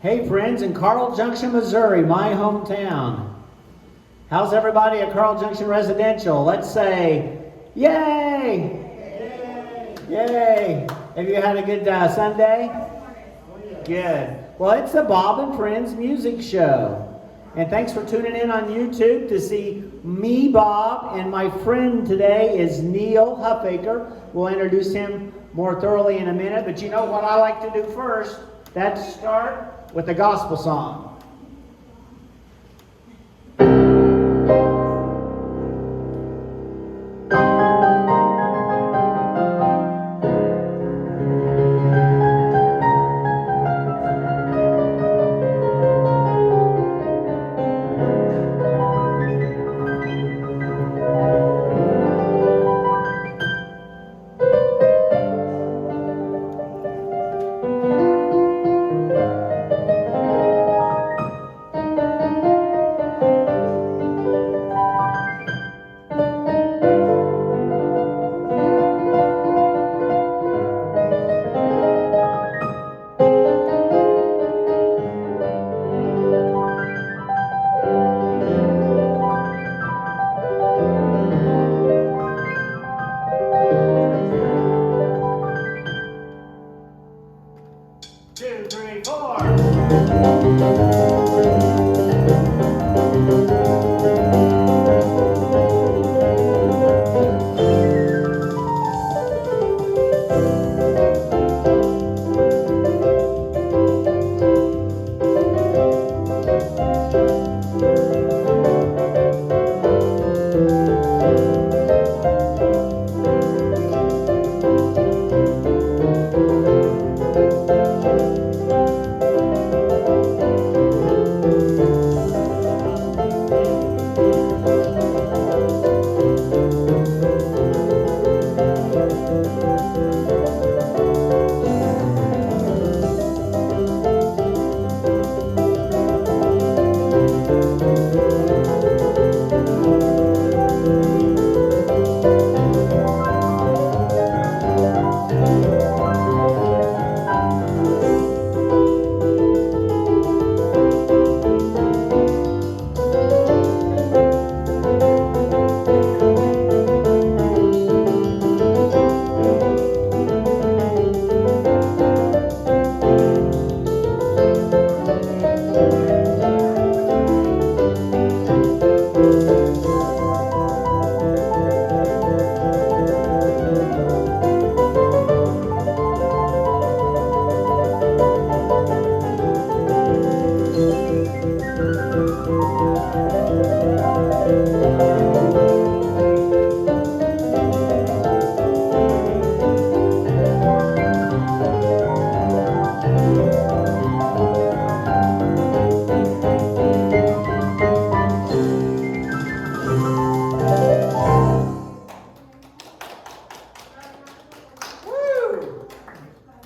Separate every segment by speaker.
Speaker 1: Hey friends, in Carl Junction, Missouri, my hometown. How's everybody at Carl Junction Residential? Let's say, yay! Yay! Yay! Have you had a good Sunday? Good. Well, it's the Bob and Friends music show. And thanks for tuning in on YouTube to see me, Bob, and my friend today is Neil Huffaker. We'll introduce him more thoroughly in a minute, but you know what I like to do first? That's start with a gospel song.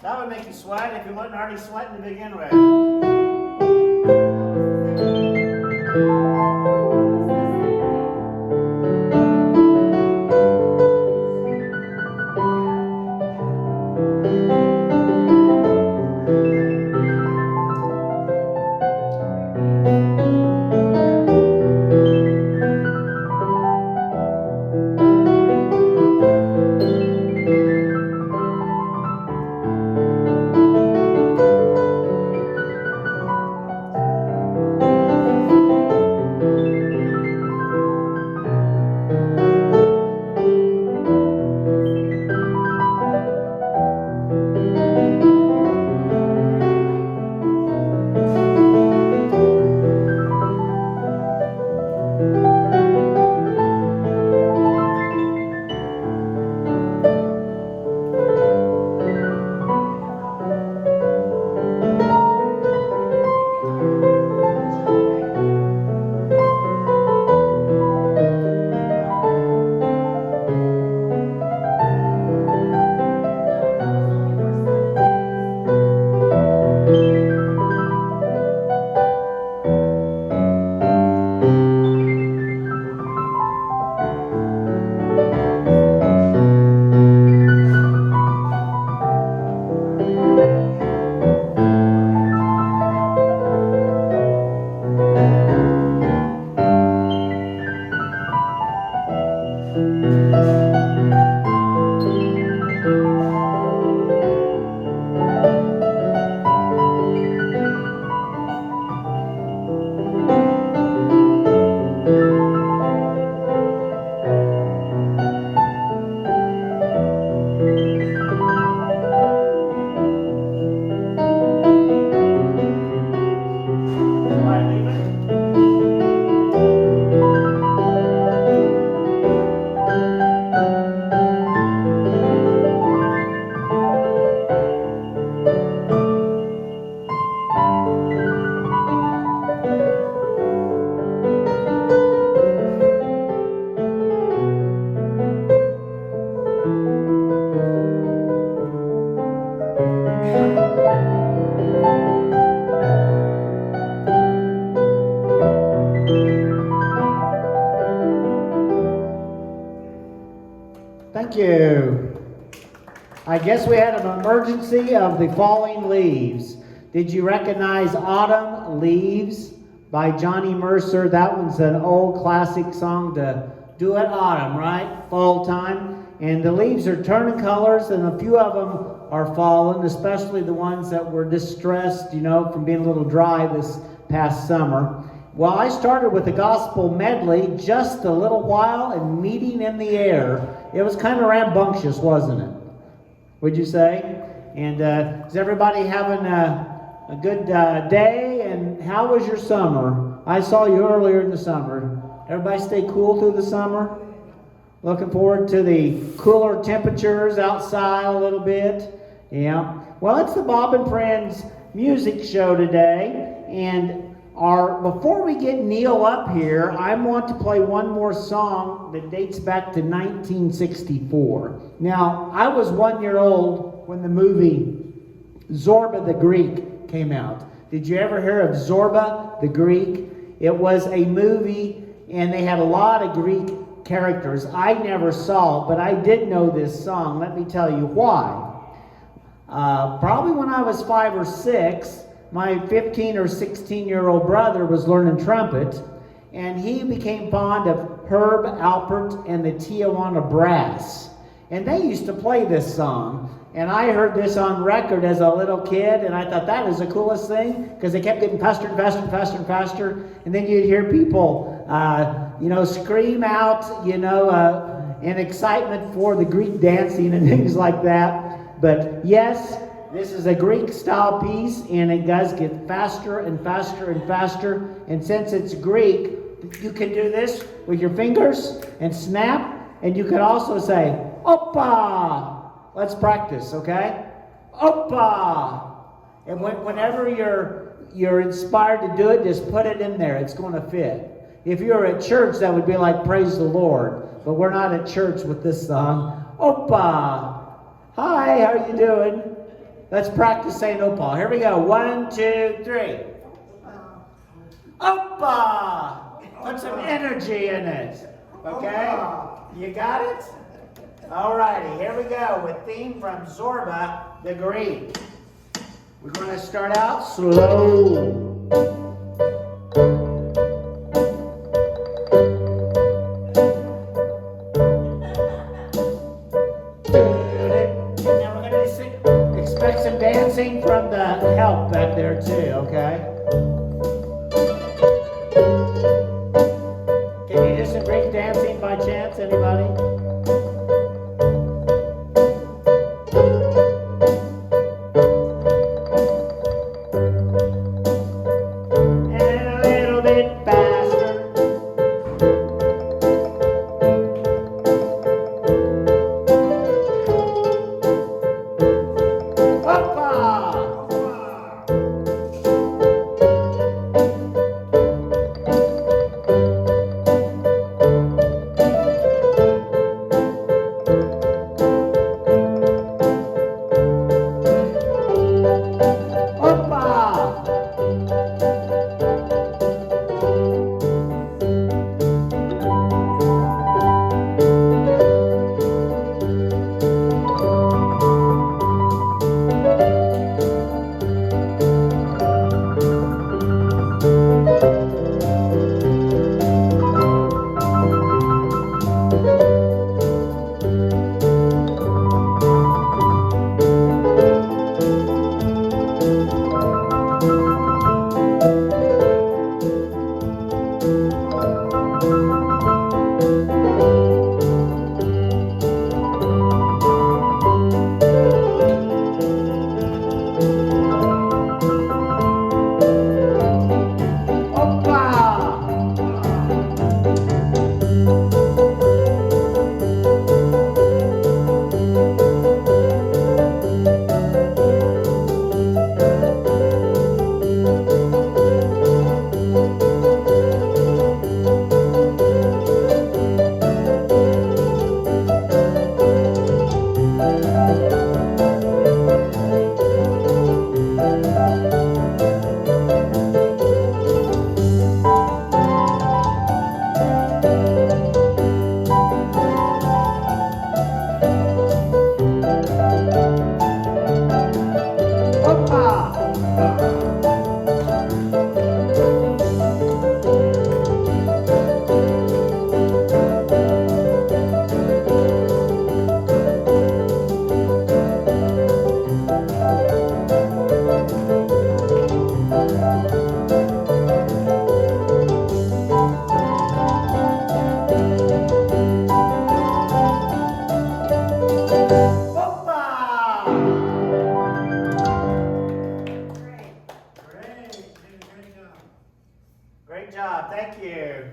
Speaker 1: That would make you sweat if you wasn't already sweating to begin with. you. I guess we had an emergency of the falling leaves. Did you recognize Autumn Leaves by Johnny Mercer? That one's an old classic song to do at autumn, right? Fall time. And the leaves are turning colors, and a few of them are fallen, especially the ones that were distressed, from being a little dry this past summer. Well, I started with a gospel medley, Just a Little While and Meeting in the Air. It was kind of rambunctious, wasn't it? Would you say? And is everybody having a good day? And how was your summer? I saw you earlier in the summer. Everybody stay cool through the summer? Looking forward to the cooler temperatures outside a little bit. Yeah. Well, it's the Bob and Friends music show today. And before we get Neil up here, I want to play one more song that dates back to 1964. Now, I was 1 year old when the movie Zorba the Greek came out. Did you ever hear of Zorba the Greek? It was a movie, and they had a lot of Greek characters. I never saw it, but I did know this song. Let me tell you why. Probably when I was 5 or 6, my 15 or 16-year-old brother was learning trumpet, and he became fond of Herb Alpert and the Tijuana Brass. And they used to play this song. And I heard this on record as a little kid, and I thought that is the coolest thing, because they kept getting faster and faster and faster and faster. And then you'd hear people, scream out, in excitement for the Greek dancing and things like that. But yes, this is a Greek-style piece, and it does get faster and faster and faster. And since it's Greek, you can do this with your fingers and snap, and you can also say, Oppa! Let's practice, okay? Oppa! And whenever you're inspired to do it, just put it in there. It's going to fit. If you were at church, that would be like praise the Lord. But we're not at church with this song. Oppa! Hi, how are you doing? Let's practice saying Oppa. Here we go. 1, 2, 3. Oppa! Put some energy in it. Okay? You got it? Alrighty, here we go with theme from Zorba the Greek. We're going to start out slow. Now we're going to expect some dancing from the help back there too, okay? Can you do some Greek dancing by chance, anybody? Great job. Thank you.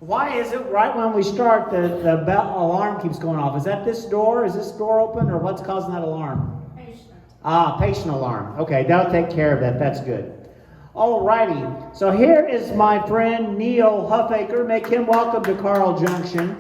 Speaker 1: Why is it right when we start the bell alarm keeps going off? Is that this door? Is this door open, or what's causing that alarm? Patient. Patient alarm. Okay, that'll take care of that. That's good. Alrighty. So here is my friend Neil Huffaker. Make him welcome to Carl Junction.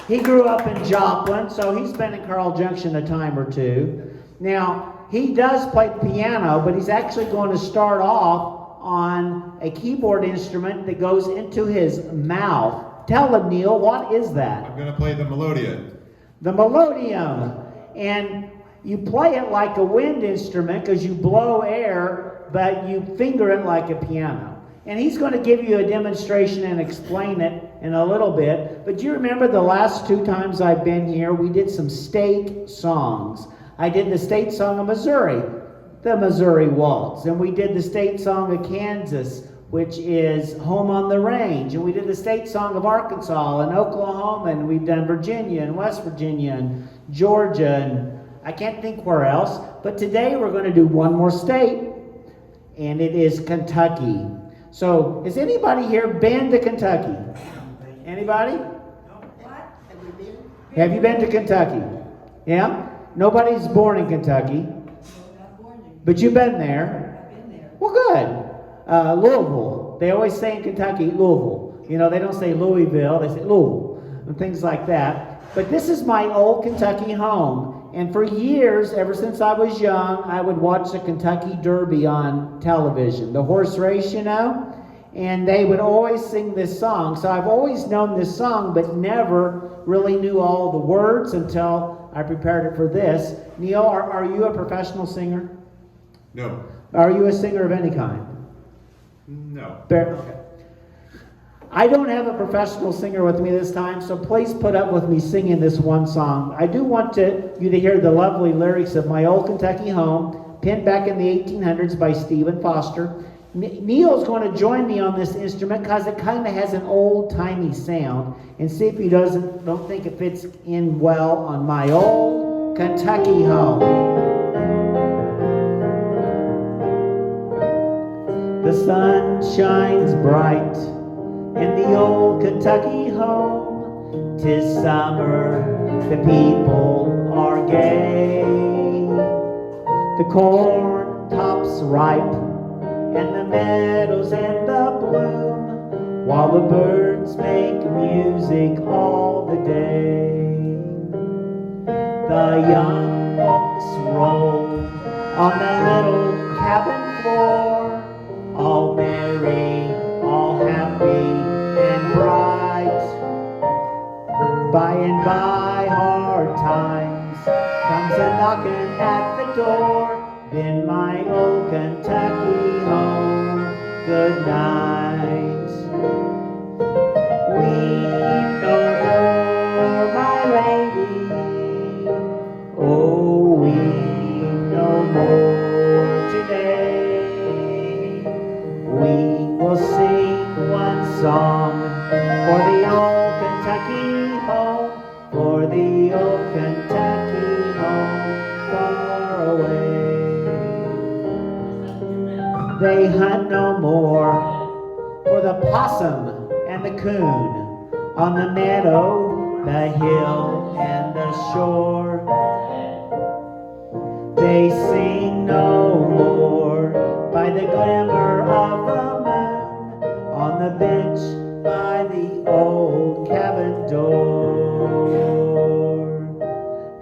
Speaker 1: He grew up in Joplin, so he's been in Carl Junction a time or two. Now, he does play the piano, but he's actually going to start off on a keyboard instrument that goes into his mouth. Tell him, Neil, what is that?
Speaker 2: I'm going to play the melodeon.
Speaker 1: The melodeon. And you play it like a wind instrument because you blow air, but you finger it like a piano. And he's going to give you a demonstration and explain it in a little bit. But do you remember the last 2 times I've been here, we did some state songs. I did the state song of Missouri, the Missouri Waltz. And we did the state song of Kansas, which is Home on the Range. And we did the state song of Arkansas and Oklahoma. And we've done Virginia and West Virginia and Georgia. And I can't think where else. But today we're going to do one more state. And it is Kentucky. So, has anybody here been to Kentucky? Anybody?
Speaker 3: No. What? Have you been?
Speaker 1: Have you been to Kentucky? Yeah? Nobody's born in Kentucky.
Speaker 3: No, not born in.
Speaker 1: But you've been there.
Speaker 3: I've been there.
Speaker 1: Well, good. Louisville. They always say in Kentucky, Louisville. You know, they don't say Louisville, they say Louisville. And things like that. But this is my old Kentucky home. And for years, ever since I was young, I would watch the Kentucky Derby on television. The horse race, you know? And they would always sing this song. So I've always known this song, but never really knew all the words until I prepared it for this. Neil, are you a professional singer?
Speaker 2: No.
Speaker 1: Are you a singer of any kind?
Speaker 2: No.
Speaker 1: Okay. I don't have a professional singer with me this time, so please put up with me singing this one song. I do want you to hear the lovely lyrics of My Old Kentucky Home, penned back in the 1800s by Stephen Foster. Neil's going to join me on this instrument because it kind of has an old-timey sound, and see if he don't think it fits in well on My Old Kentucky Home. The sun shines bright in the old Kentucky home. 'Tis summer, the people are gay. The corn tops ripe, and the meadows in the bloom, while the birds make music all the day. The young folks roll on the little cabin floor, all merry, all happy and bright. By and by hard times comes a knocking at the door, then my old Kentucky home, good night. Weep no more, my lady, oh weep no more today. We will sing one song for the old Kentucky home, for the old Kentucky home far away. They hunt no more for the possum and the coon, on the meadow, the hill, and the shore. They sing no more by the glimmer of the moon, on the bench by the old cabin door.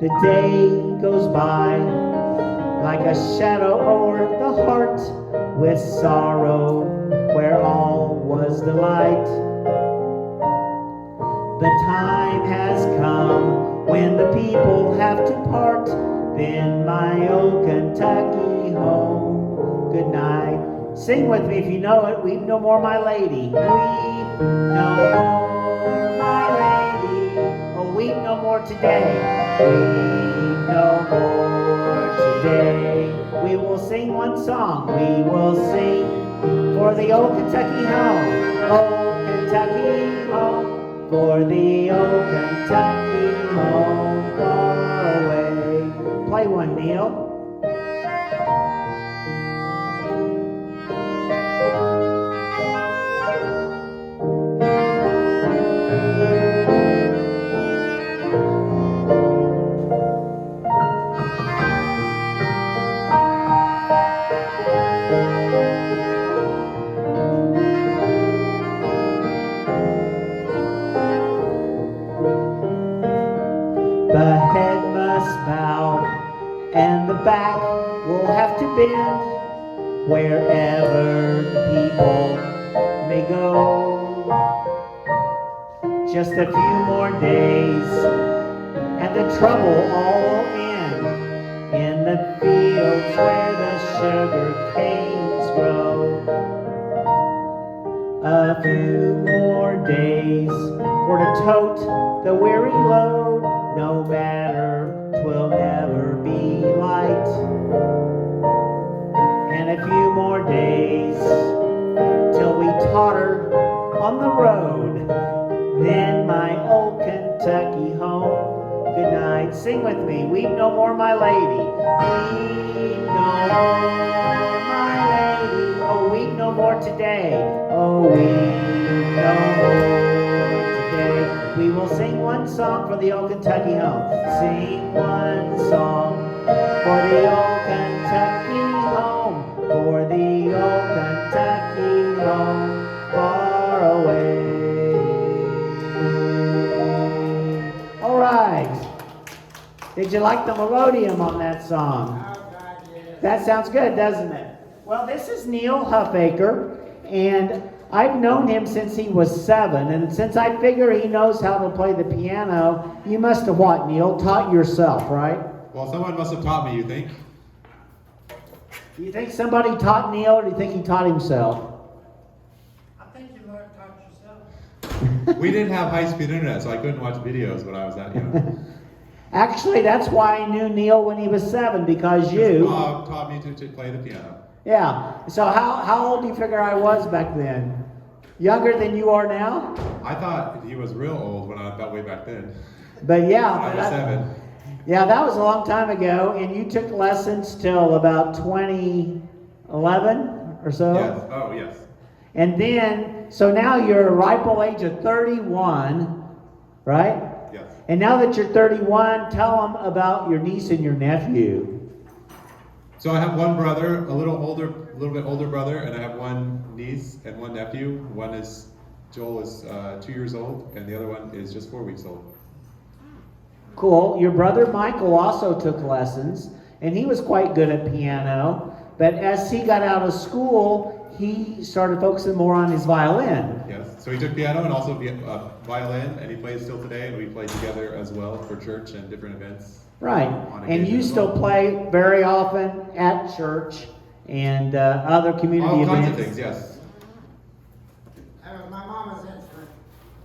Speaker 1: The day goes by like a shadow o'er the heart, with sorrow where all was delight. The time has come when the people have to part, then my old Kentucky home, good night. Sing with me if you know it. Weep no more, my lady. Weep no more, my lady. Oh, weep no more today. Weep no more today. We will sing one song. We will sing for the old Kentucky home. Old Kentucky home. For the old Kentucky home far away. Play one, Neil. bend wherever people may go. Just a few more days and the trouble all will end in the fields where the sugar canes grow. A few more days for to tote the weary load, no matter 'twill never be light. And a few more days till we totter on the road, then my old Kentucky home. Good night. Sing with me. Weep no more, my lady. Weep no more, my lady. Oh, weep no more today. Oh, weep no more today. We will sing one song for the old Kentucky home. Sing one song for the old Kentucky home. For the old Kentucky home far away. All right. Did you like the melodium on that song? That sounds good, doesn't it? Well, this is Neil Huffaker, and I've known him since he was 7, and since I figure he knows how to play the piano, you must have what, Neil? Taught yourself, right?
Speaker 2: Well, someone must have taught me, you think?
Speaker 1: Do you think somebody taught Neil, or do you think he taught himself?
Speaker 4: I think you learned taught yourself.
Speaker 2: We didn't have high-speed internet, so I couldn't watch videos when I was that young.
Speaker 1: Actually, that's why I knew Neil when he was 7, because you...
Speaker 2: Bob taught me to play the piano.
Speaker 1: Yeah. So how old do you figure I was back then? Younger than you are now?
Speaker 2: I thought he was real old when I felt way back then.
Speaker 1: But yeah.
Speaker 2: I was 7.
Speaker 1: Yeah, that was a long time ago, and you took lessons till about 2011 or so?
Speaker 2: Yes. Oh, yes.
Speaker 1: And then, so now you're a ripe old age of 31, right?
Speaker 2: Yes.
Speaker 1: And now that you're 31, tell them about your niece and your nephew.
Speaker 2: So I have one brother, a little bit older brother, and I have one niece and one nephew. Joel is 2 years old, and the other one is just 4 weeks old.
Speaker 1: Cool. Your brother Michael also took lessons, and he was quite good at piano. But as he got out of school, he started focusing more on his violin.
Speaker 2: Yes. So he took piano and also violin, and he plays still today, and we play together as well for church and different events.
Speaker 1: Right. And you still play very often at church and other community
Speaker 2: All
Speaker 1: events.
Speaker 2: kinds of things, yes.
Speaker 4: That was my mama's instrument.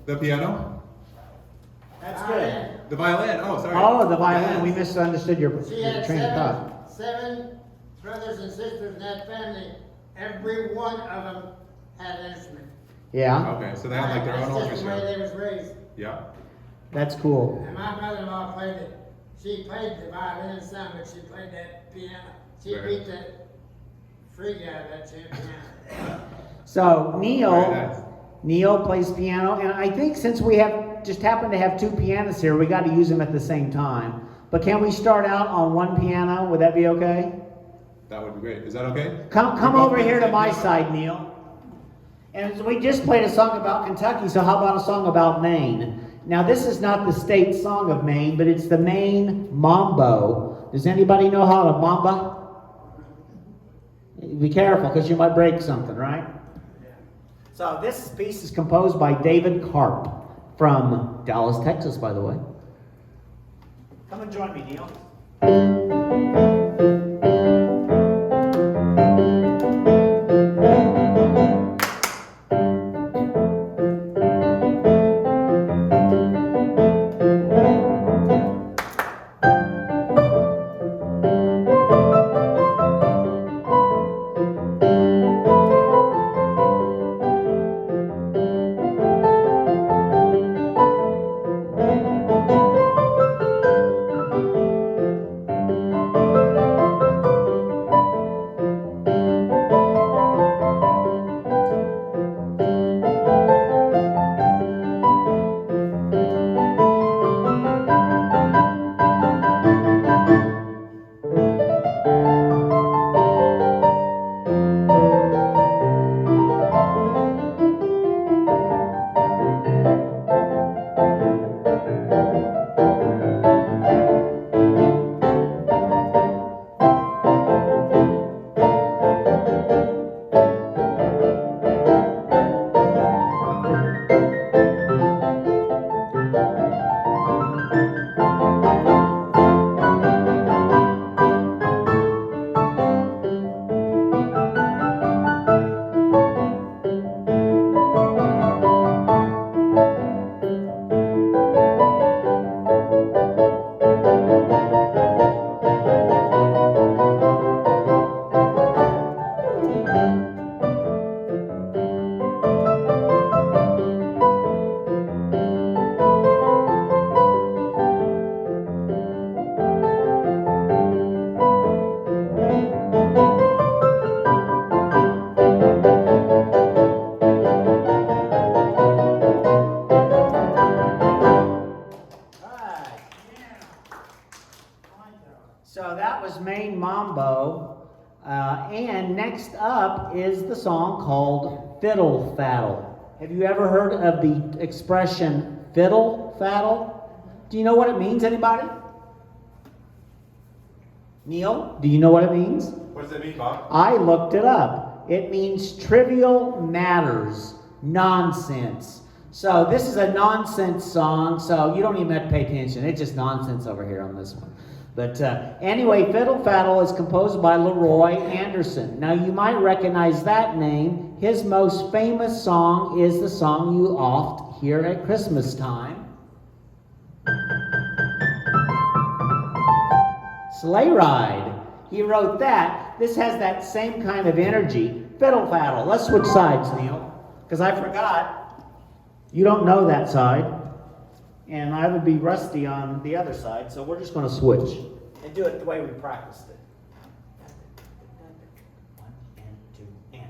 Speaker 2: The piano?
Speaker 1: That's good.
Speaker 2: The violin. Oh, sorry.
Speaker 1: Oh, the violin.
Speaker 2: Yes.
Speaker 1: We misunderstood your
Speaker 4: She had
Speaker 1: train of thought.
Speaker 4: seven brothers and sisters in that family. Every one of them had an instrument.
Speaker 1: Yeah,
Speaker 2: Okay, so they had like their own
Speaker 4: That's just the way
Speaker 2: orchestra.
Speaker 4: they was raised.
Speaker 2: Yeah.
Speaker 1: that's cool.
Speaker 4: And my mother-in-law played it. She played the violin some, but she played that piano. She
Speaker 2: Very
Speaker 4: beat that free guy that piano.
Speaker 1: So
Speaker 2: Very nice.
Speaker 1: Neil plays piano, and I think since we just happen to have 2 pianists here, we got to use them at the same time. But can we start out on one piano? Would that be okay?
Speaker 2: That would be great. Is that okay?
Speaker 1: Come
Speaker 2: We both
Speaker 1: over
Speaker 2: play the
Speaker 1: here to
Speaker 2: same
Speaker 1: my
Speaker 2: piano?
Speaker 1: side, Neil. And we just played a song about Kentucky, so how about a song about Maine? Now, this is not the state song of Maine, but it's the Maine Mambo. Does anybody know how to mamba? Be careful, because you might break something, right? So this piece is composed by David Karp from Dallas, Texas, by the way. Come and join me, Neil. And next up is the song called Fiddle Faddle. Have you ever heard of the expression fiddle faddle? Do you know what it means, anybody? Neil, do you know what it means?
Speaker 2: What does it mean, Bob?
Speaker 1: I looked it up. It means trivial matters, nonsense. So this is a nonsense song, so you don't even have to pay attention. It's just nonsense over here on this one. But anyway, Fiddle Faddle is composed by Leroy Anderson. Now you might recognize that name. His most famous song is the song you oft hear at Christmas time. Sleigh Ride. He wrote that. This has that same kind of energy. Fiddle Faddle. Let's switch sides, Neil, because I forgot. You don't know that side, and I would be rusty on the other side, so we're just going to switch and do it the way we practiced it. 1 and 2 and.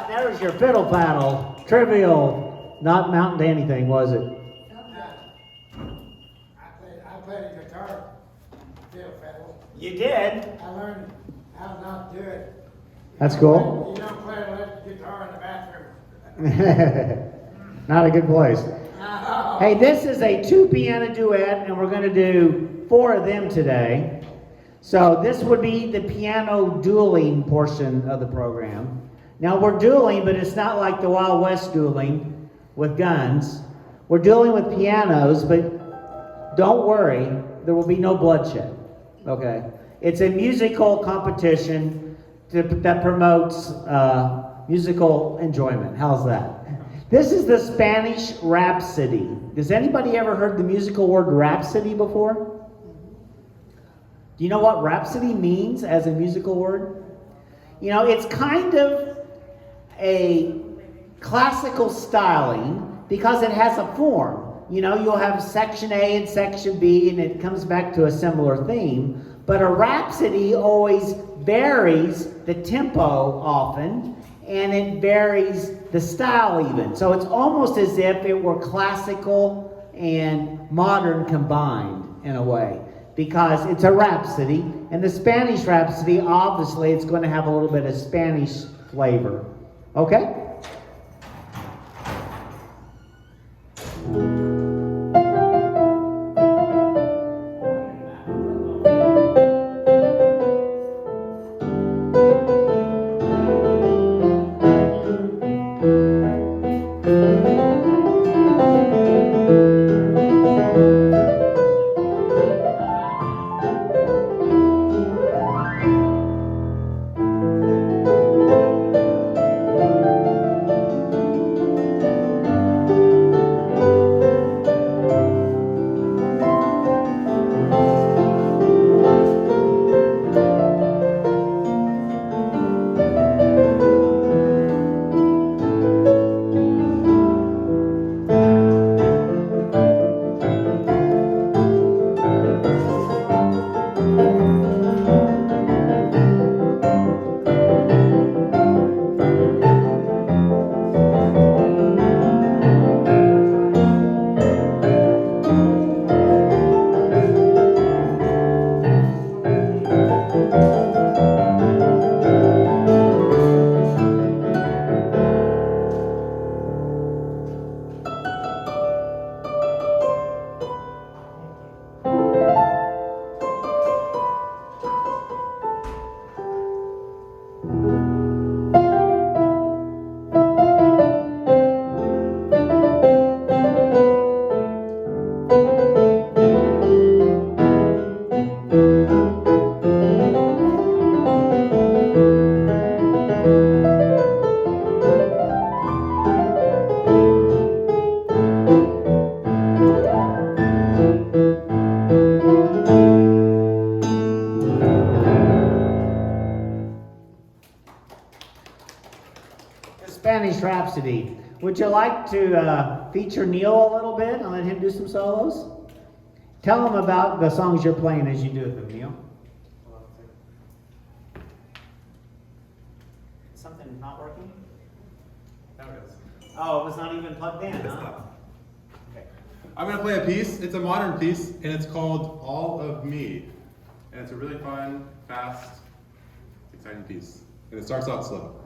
Speaker 1: There's your fiddle faddle. Trivial, not amounting to anything, was it?
Speaker 4: I played the guitar. steel fiddle.
Speaker 1: You did?
Speaker 4: I learned how not to do it.
Speaker 1: That's cool.
Speaker 4: You don't play electric guitar in the bathroom.
Speaker 1: Not a good place.
Speaker 4: No.
Speaker 1: Hey, this is a 2-piano duet, and we're going to do 4 of them today. So this would be the piano dueling portion of the program. Now we're dueling, but it's not like the Wild West dueling with guns. We're dueling with pianos, but don't worry, there will be no bloodshed. Okay? It's a musical competition that promotes musical enjoyment. How's that? This is the Spanish Rhapsody. Does anybody ever heard the musical word rhapsody before? Do you know what rhapsody means as a musical word? You know, it's kind of a classical styling because it has a form. You know, you'll have section A and section B, and it comes back to a similar theme. But a rhapsody always varies the tempo often, and it varies the style even. So it's almost as if it were classical and modern combined in a way, because it's a rhapsody. And the Spanish Rhapsody, obviously, it's going to have a little bit of Spanish flavor. Okay? Spanish Rhapsody. Would you like to feature Neil a little bit and let him do some solos? Tell him about the songs you're playing as you do them, Neil. Something not working?
Speaker 2: There it is.
Speaker 1: Oh, it was not even plugged in,
Speaker 2: It's
Speaker 1: huh?
Speaker 2: not.
Speaker 1: Okay.
Speaker 2: I'm going to play a piece. It's a modern piece, and it's called All of Me. And it's a really fun, fast, exciting piece. And it starts out slow.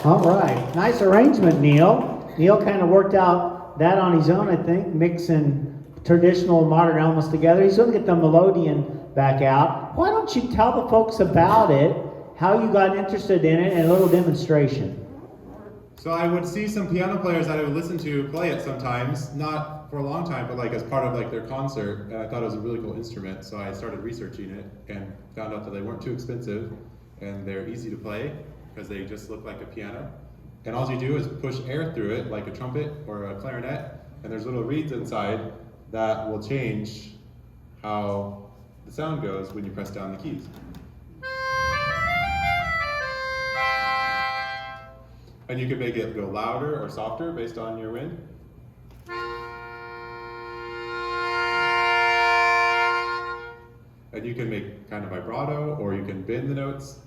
Speaker 1: All right, nice arrangement, Neil. Neil kind of worked out that on his own, I think, mixing traditional and modern elements together. He's going to get the melodeon back out. Why don't you tell the folks about it, how you got interested in it, and a little demonstration?
Speaker 2: So I would see some piano players that I would listen to play it sometimes, not for a long time, but like as part of like their concert, and I thought it was a really cool instrument, so I started researching it and found out that they weren't too expensive and they're easy to play because they just look like a piano. And all you do is push air through it like a trumpet or a clarinet, and there's little reeds inside that will change how the sound goes when you press down the keys. And you can make it go louder or softer based on your wind. And you can make kind of vibrato, or you can bend the notes.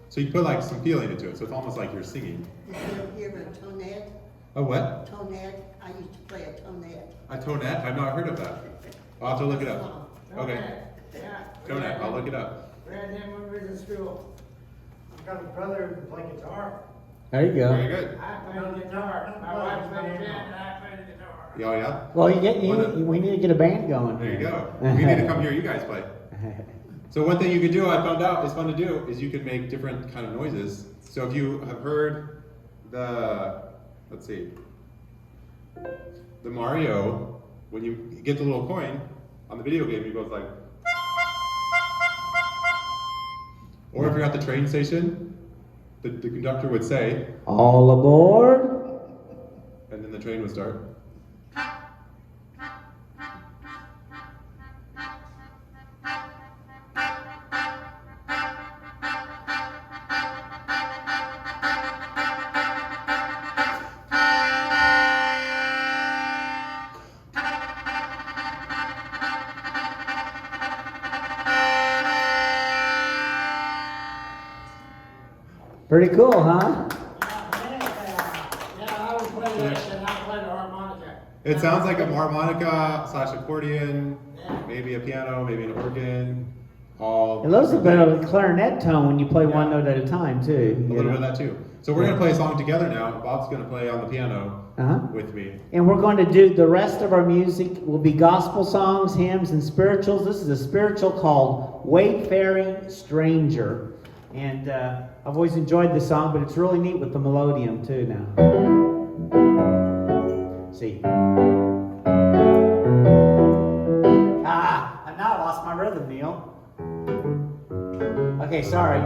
Speaker 2: So you put like some feeling into it, so it's almost like you're singing.
Speaker 3: Did you hear a tonette?
Speaker 2: A what?
Speaker 3: Tonette. I used to play a tonette.
Speaker 2: A tonette? I've not heard of that. I'll have to look it up. Okay.
Speaker 4: Yeah.
Speaker 2: Tonette, I'll look it up.
Speaker 4: We had them when we were in school. I've got a brother who can play guitar.
Speaker 1: There you
Speaker 2: Very
Speaker 1: go.
Speaker 2: good.
Speaker 4: I play the guitar. My wife played the piano and I played the guitar.
Speaker 2: Oh yeah?
Speaker 1: Well, we need to get a band going.
Speaker 2: There you go. We need to come hear you guys play. So one thing you could do, I found out is fun to do, is you can make different kind of noises. So if you have heard the, let's see, the Mario, when you get the little coin on the video game, he goes like, or if you're at the train station, the conductor would say,
Speaker 1: All aboard.
Speaker 2: and then the train would start.
Speaker 1: Pretty cool, huh?
Speaker 4: Yeah, I was playing this and I played the harmonica.
Speaker 2: It sounds like a harmonica / accordion,
Speaker 4: Yeah.
Speaker 2: maybe a piano, maybe an organ, all.
Speaker 1: It looks a bit of a clarinet tone when you play one
Speaker 2: Yeah.
Speaker 1: note at a time, too.
Speaker 2: A little bit of that too. So we're gonna play a song together now. Bob's gonna play on the piano
Speaker 1: Uh-huh.
Speaker 2: with me.
Speaker 1: And we're going to do the rest of our music will be gospel songs, hymns, and spirituals. This is a spiritual called Wayfaring Stranger. And I've always enjoyed this song, but it's really neat with the melodeon too now. See. Ah, now I lost my rhythm, Neil. Okay, sorry.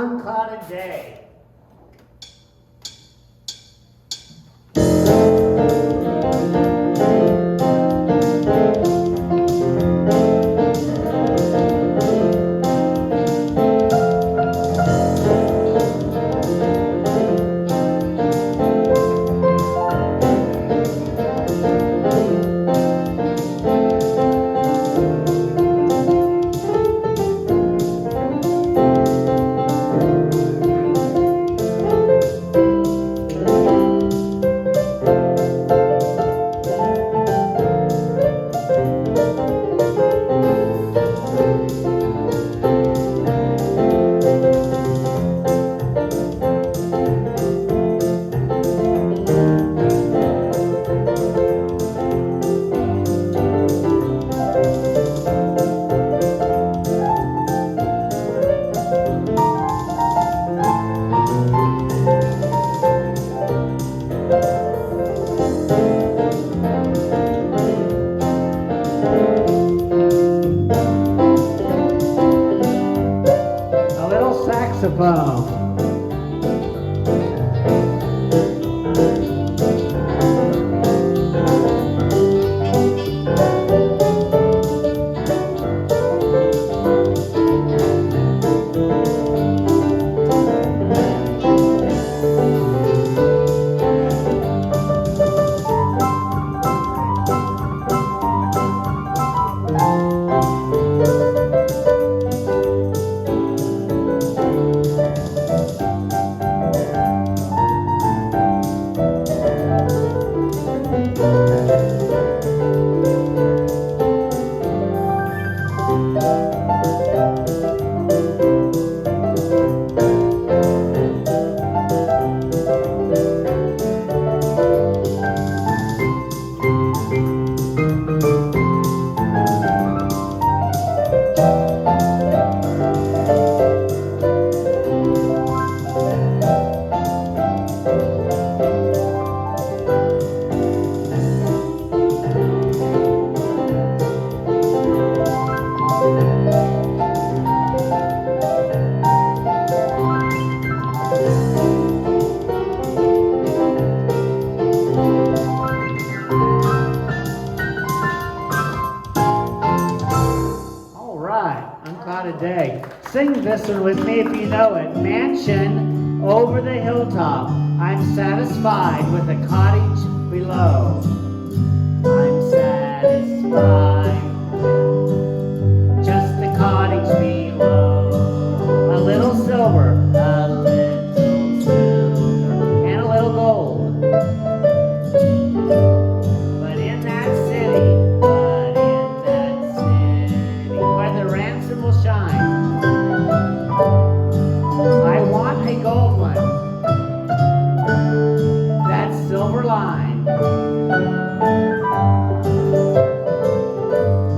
Speaker 1: unclouded day. A little saxophone. All right, unclouded day. Sing this one with me if you know it. Mansion over the hilltop. I'm satisfied with the cottage below. I'm satisfied with just the cottage below. A little silver, and a little gold. But in that city, where the ransom will shine, I want a gold one, that silver line.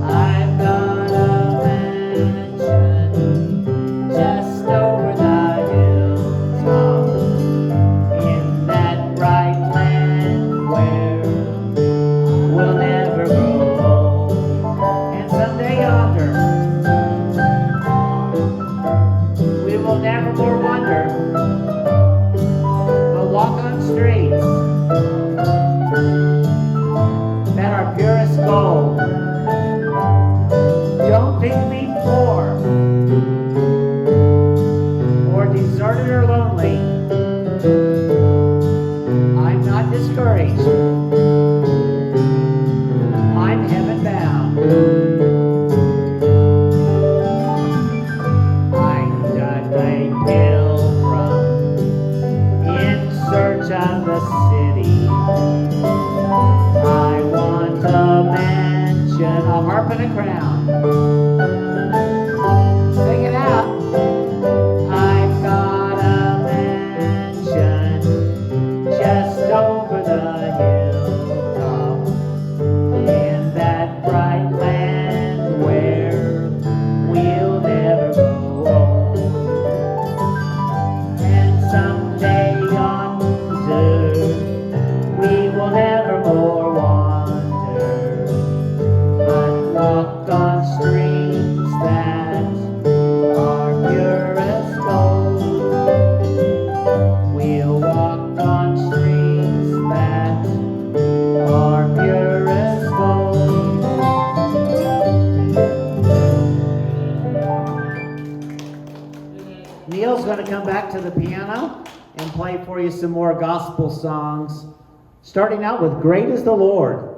Speaker 1: I've got a mansion just over the hilltop, in that bright land where we'll never grow old. And someday yonder, we will never more wonder, but walk on streets that are purest gold. Don't think me poor, or deserted or lonely. I'm not discouraged. I'm heaven bound. I'm just a pilgrim in search of the city. I want a mansion, a harp and a crown. Sing it out. I've got a mansion just over the hilltop, in that bright land where we'll never grow old. And someday yonder, we will never more wander, but walk on streets you some more gospel songs, starting out with Great is the Lord.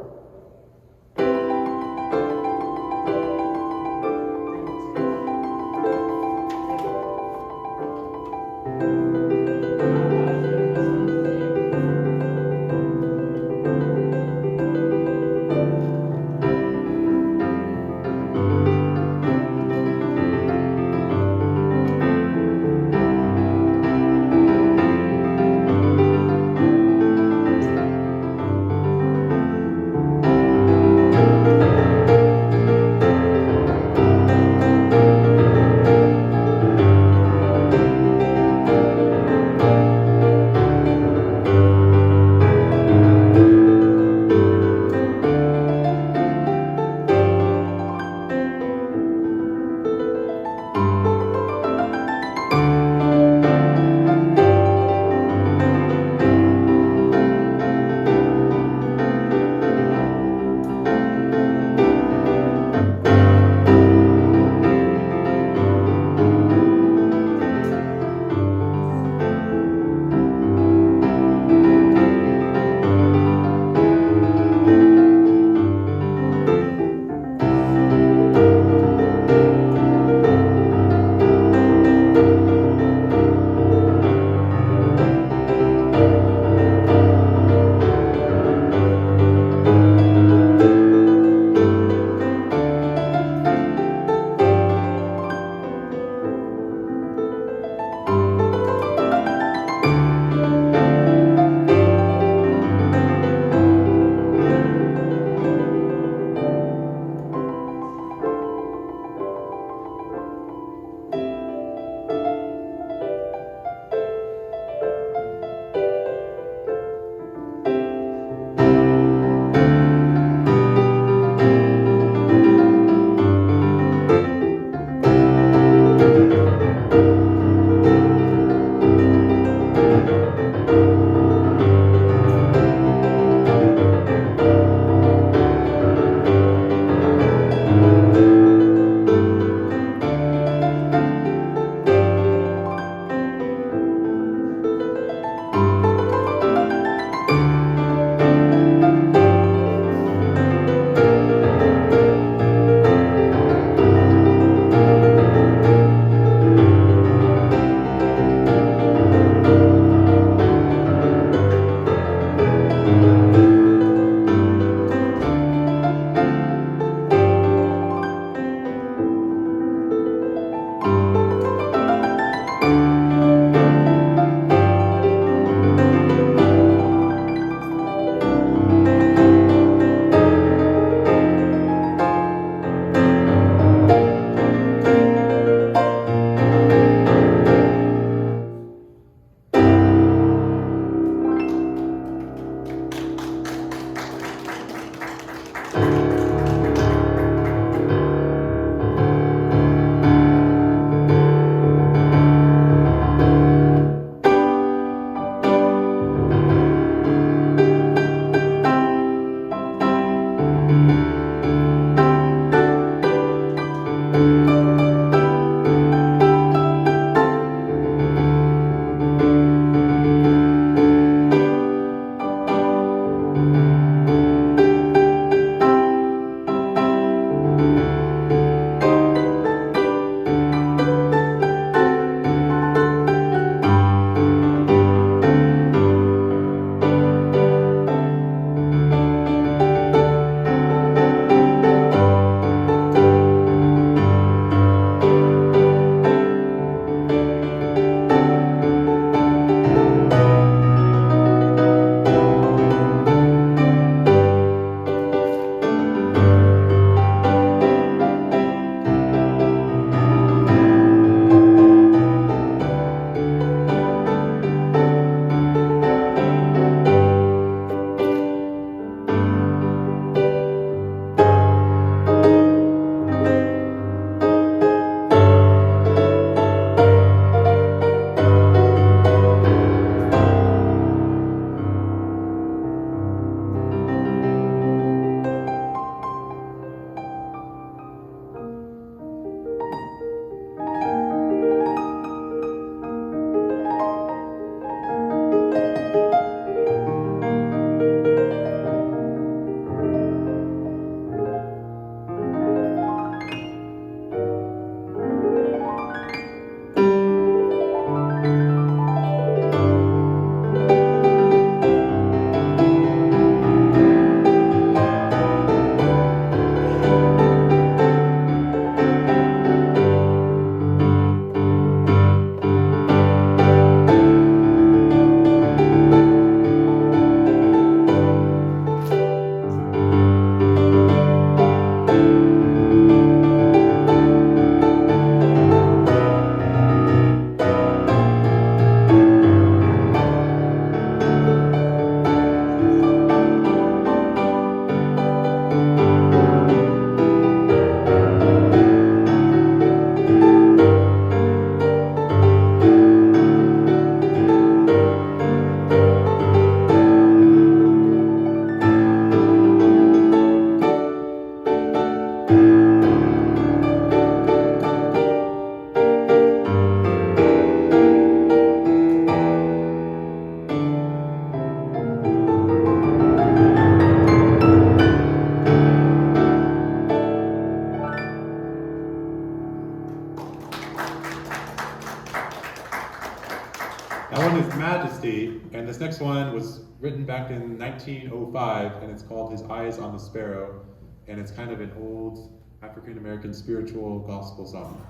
Speaker 2: Tennessee. And this next one was written back in 1905, and it's called His Eyes on the Sparrow. And it's kind of an old African American spiritual gospel song.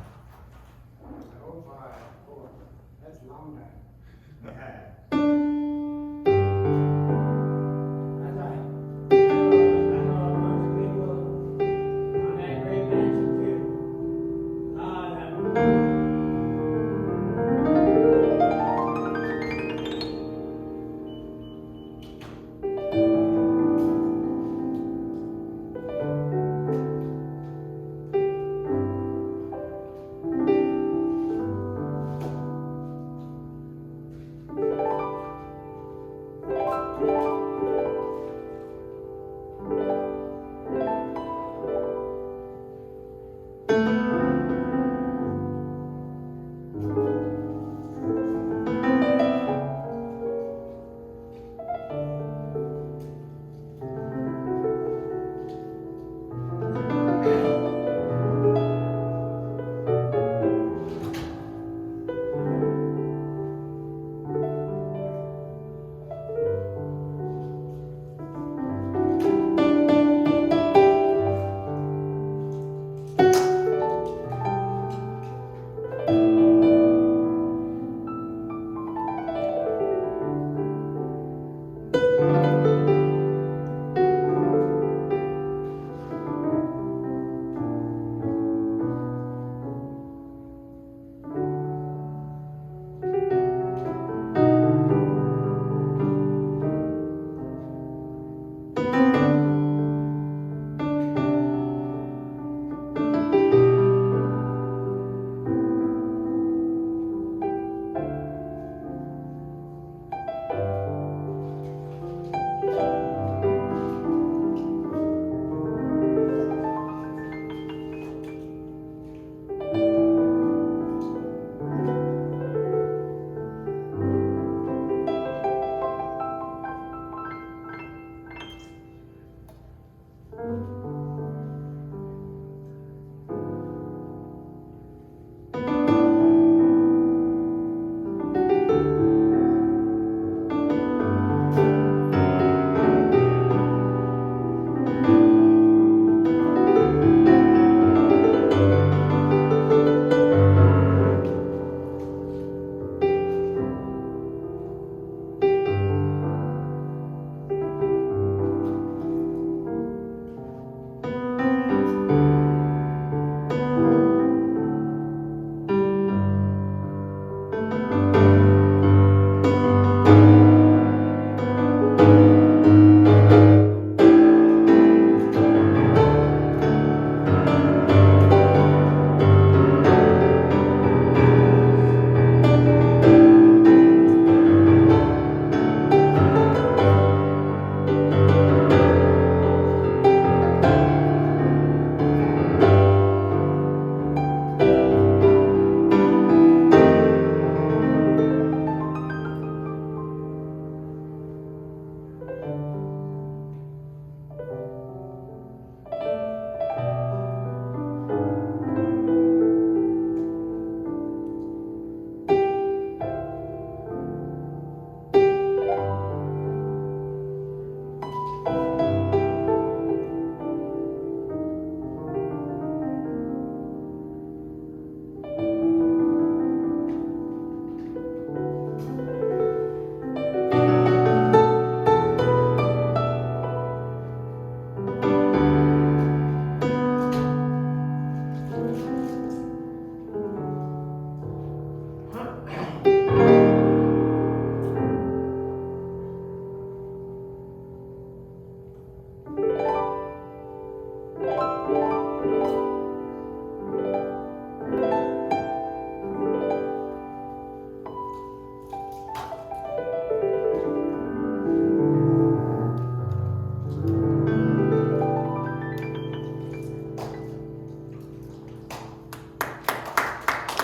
Speaker 4: Oh, that's a long time.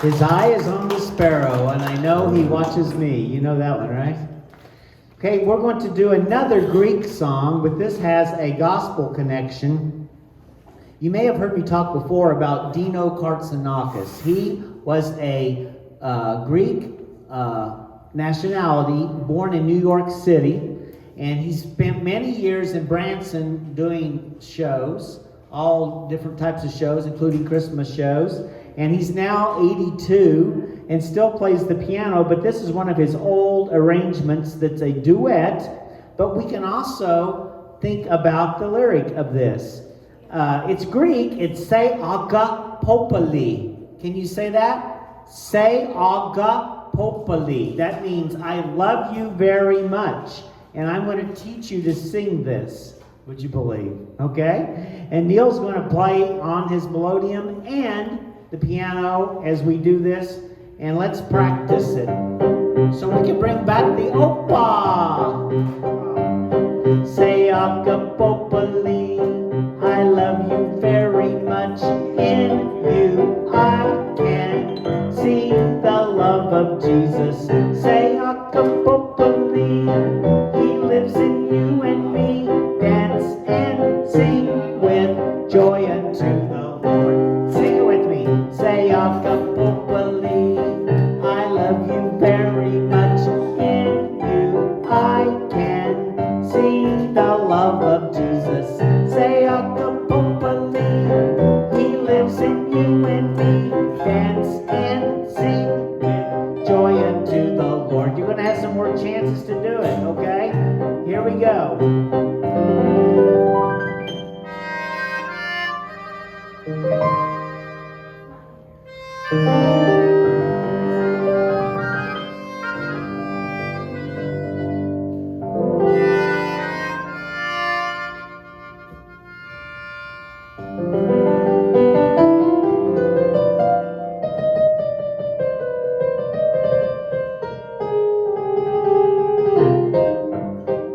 Speaker 1: His eye is on the sparrow, and I know he watches me. You know that one, right? Okay, we're going to do another Greek song, but this has a gospel connection. You may have heard me talk before about Dino Kartsanakis. He was a Greek nationality, born in New York City, and he spent many years in Branson doing shows, all different types of shows, including Christmas shows. And he's now 82 and still plays the piano, but this is one of his old arrangements that's a duet, but we can also think about the lyric of this. It's Greek, it's Se agapopoli. Can you say that? Se agapopoli. That means I love you very much. And I'm going to teach you to sing this. Would you believe? Okay? And Neil's going to play on his melodium and the piano as we do this. And let's practice it. So we can bring back the opa. Se agapopoli. I love you very much. In you I can see the love of Jesus. Se agapopoli. He lives in you and me. Dance and sing with joy unto the Lord. Sing it with me. Say agapopoli. I love you very much. In you I can see the love of Jesus. Say agapopoli. He lives in you and me. Dance and sing with joy unto the Lord. You're going to have some more chances to do it, okay? Here we go.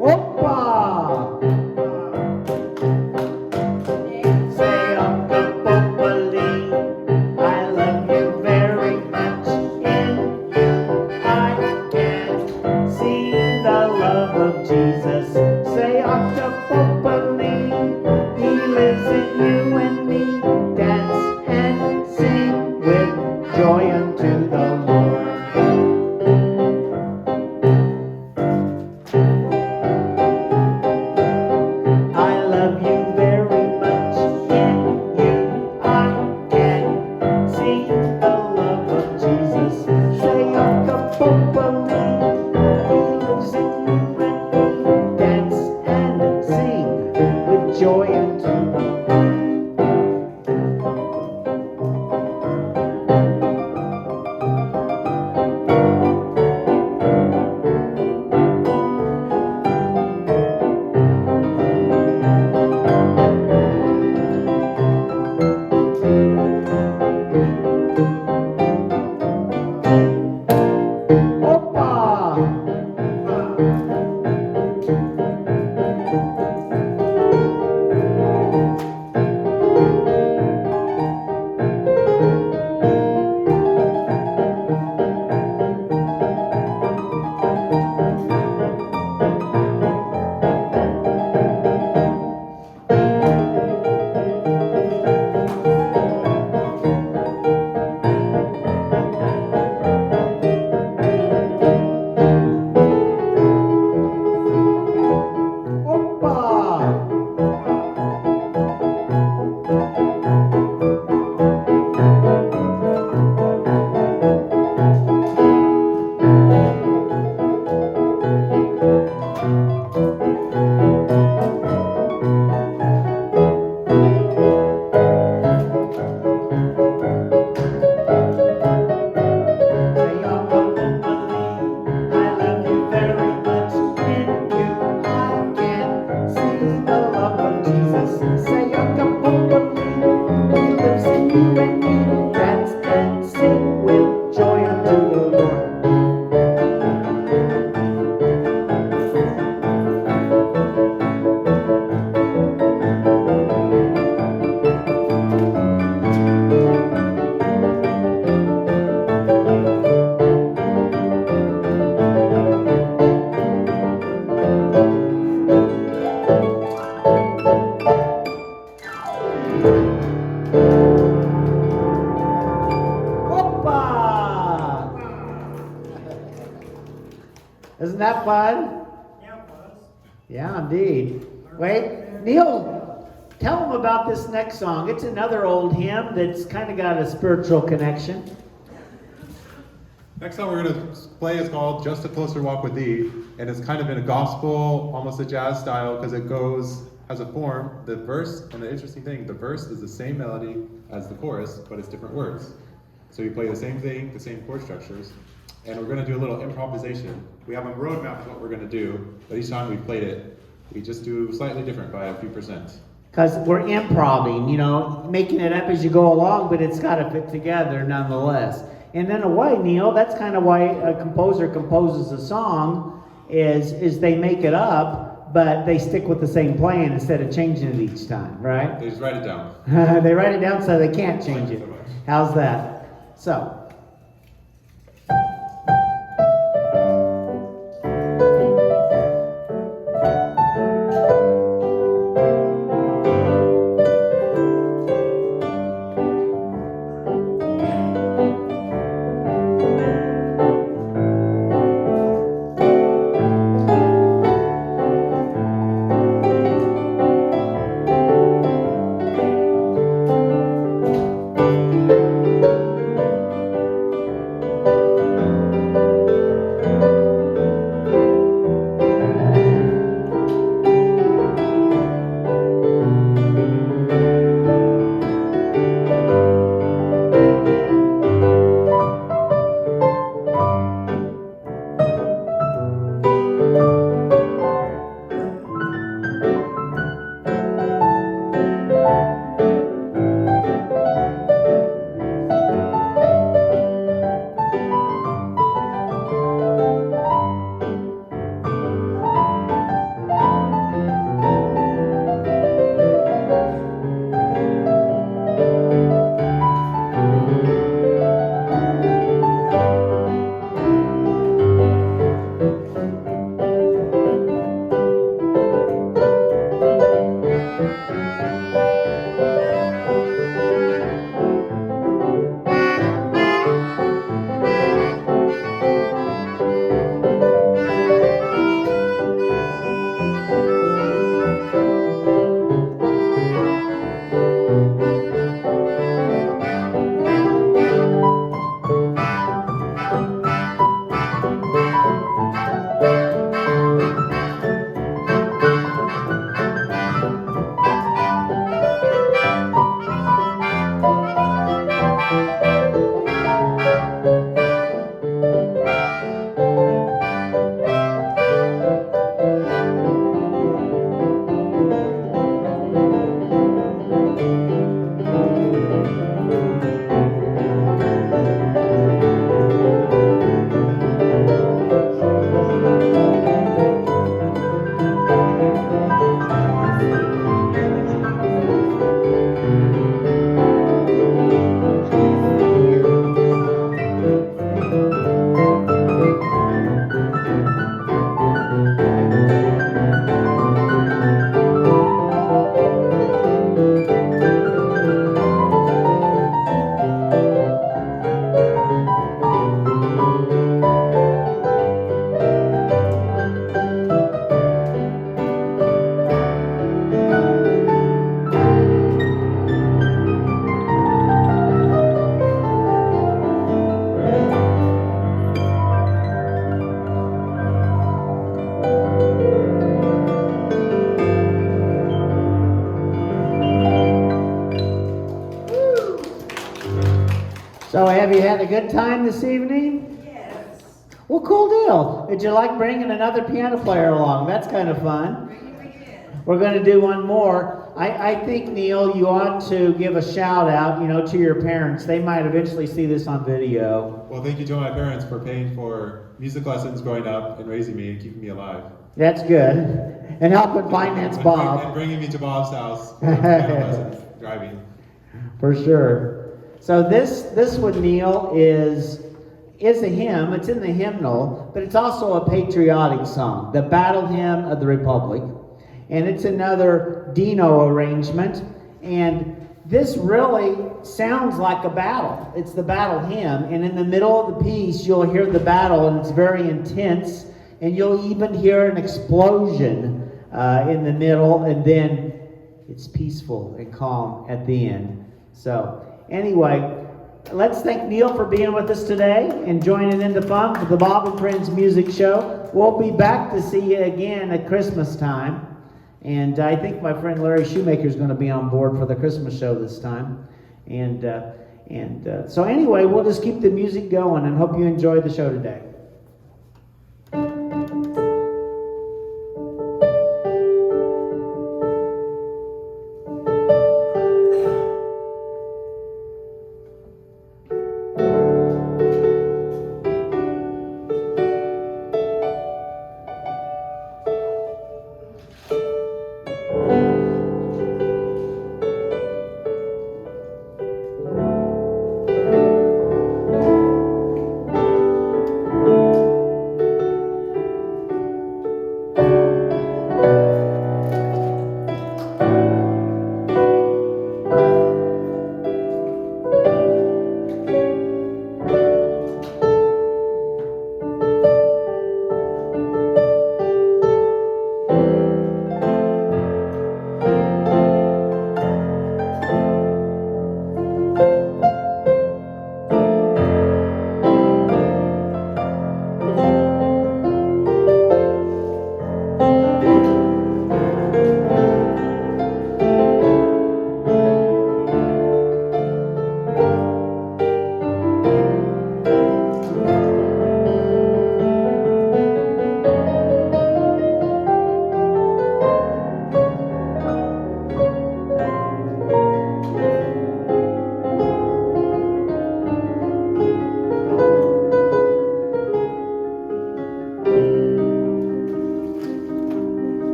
Speaker 1: Opa! fun?
Speaker 5: Yeah, it was.
Speaker 1: Yeah, indeed. Wait, Neil, tell them about this next song. It's another old hymn that's kind of got a spiritual connection.
Speaker 2: Next song we're going to play is called Just a Closer Walk with Thee, and it's kind of in a gospel, almost a jazz style, because it has a form, the verse, and the interesting thing, the verse is the same melody as the chorus, but it's different words. So you play the same thing, the same chord structures, and we're going to do a little improvisation. We have a roadmap of what we're going to do, but each time we played it, we just do slightly different by a few %.
Speaker 1: Because we're improvising, making it up as you go along, but it's got to fit together nonetheless. And in a way, Neil, that's kind of why a composer composes a song, is they make it up, but they stick with the same plan instead of changing it each time, right?
Speaker 2: They just write it down.
Speaker 1: They write it down so they can't change it.
Speaker 2: Thank you so much.
Speaker 1: How's that? So. So have you had a good time this evening?
Speaker 3: Yes.
Speaker 1: Well, cool deal. Did you like bringing another piano player along? That's kind of fun. We're going to do one more. I think, Neil, you ought to give a shout out, to your parents. They might eventually see this on video.
Speaker 2: Well, thank you to my parents for paying for music lessons growing up and raising me and keeping me alive.
Speaker 1: That's good. And helping finance
Speaker 2: And
Speaker 1: Bob.
Speaker 2: bringing me to Bob's house for piano lessons, driving.
Speaker 1: For sure. So this one, Neil, is a hymn. It's in the hymnal, but it's also a patriotic song, the Battle Hymn of the Republic. And it's another Dino arrangement. And this really sounds like a battle. It's the battle hymn. And in the middle of the piece, you'll hear the battle, and it's very intense. and you'll even hear an explosion in the middle, and then it's peaceful and calm at the end. So, anyway, let's thank Neil for being with us today and joining in the fun for the Bob and Friends Music Show. We'll be back to see you again at Christmas time. And I think my friend Larry Shoemaker is going to be on board for the Christmas show this time. So anyway, we'll just keep the music going and hope you enjoy the show today.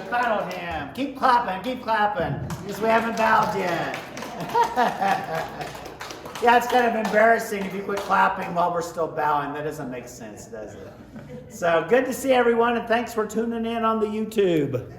Speaker 1: followed him. Keep clapping, because we haven't bowed yet. Yeah, it's kind of embarrassing if you quit clapping while we're still bowing. That doesn't make sense, does it? So good to see everyone, and thanks for tuning in on the YouTube.